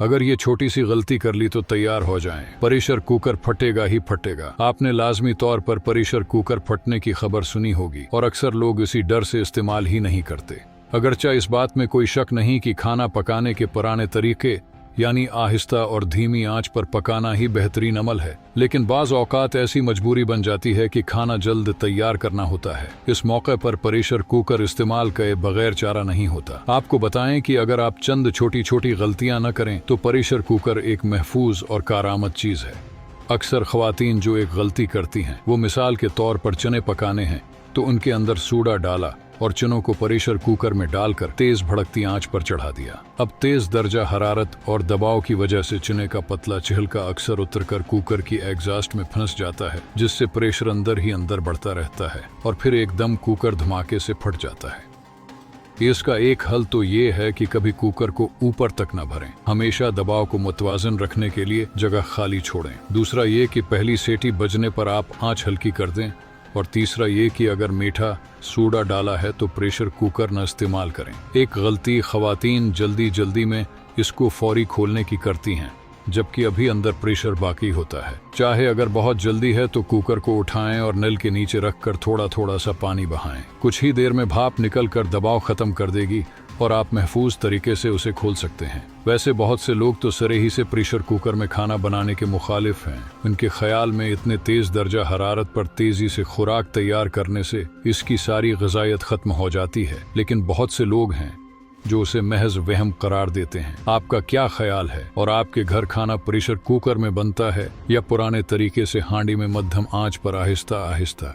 अगर ये छोटी सी गलती कर ली तो तैयार हो जाएं। प्रेशर कुकर फटेगा ही फटेगा। आपने लाजमी तौर पर प्रेशर कुकर फटने की खबर सुनी होगी और अक्सर लोग इसी डर से इस्तेमाल ही नहीं करते। अगरचे इस बात में कोई शक नहीं कि खाना पकाने के पुराने तरीके यानी आहिस्ता और धीमी आंच पर पकाना ही बेहतरीन अमल है, लेकिन बाज औकात ऐसी मजबूरी बन जाती है कि खाना जल्द तैयार करना होता है। इस मौके पर प्रेशर कुकर इस्तेमाल किए बगैर चारा नहीं होता। आपको बताएं कि अगर आप चंद छोटी छोटी गलतियां न करें तो प्रेशर कुकर एक महफूज और कारआमद चीज है। अक्सर ख्वातीन जो एक गलती करती हैं वो मिसाल के तौर पर चने पकाने हैं तो उनके अंदर सोडा डाला और चनों को प्रेशर कुकर में डालकर तेज भड़कती आंच पर चढ़ा दिया। अब तेज दर्जा हरारत और दबाव की वजह से चने का पतला छिलका अक्सर उतरकर कुकर की एग्जॉस्ट में फंस जाता है, जिससे प्रेशर अंदर ही अंदर बढ़ता रहता है और फिर एकदम कुकर धमाके से फट जाता है। इसका एक हल तो ये है कि कभी कुकर को ऊपर तक न भरें। हमेशा दबाव को मुतवाजन रखने के लिए जगह खाली छोड़ें। दूसरा ये कि पहली सीटी बजने पर आप आंच हल्की कर दें। और तीसरा ये कि अगर मीठा सोडा डाला है तो प्रेशर कुकर न इस्तेमाल करें। एक गलती ख्वातीन जल्दी में इसको फौरी खोलने की करती हैं, जबकि अभी अंदर प्रेशर बाकी होता है। चाहे अगर बहुत जल्दी है तो कुकर को उठाएं और नल के नीचे रखकर थोड़ा थोड़ा सा पानी बहाएं। कुछ ही देर में भाप निकलकर दबाव खत्म कर देगी और आप महफूज तरीके से उसे खोल सकते हैं। वैसे बहुत से लोग तो सरे ही से प्रेशर कुकर में खाना बनाने के मुखालिफ हैं। उनके ख्याल में इतने तेज दर्जा हरारत पर तेजी से खुराक तैयार करने से इसकी सारी ग़िज़ायत खत्म हो जाती है, लेकिन बहुत से लोग हैं जो उसे महज वहम करार देते हैं। आपका क्या ख्याल है और आपके घर खाना प्रेशर कुकर में बनता है या पुराने तरीके से हांडी में मध्यम आंच पर आहिस्ता आहिस्ता?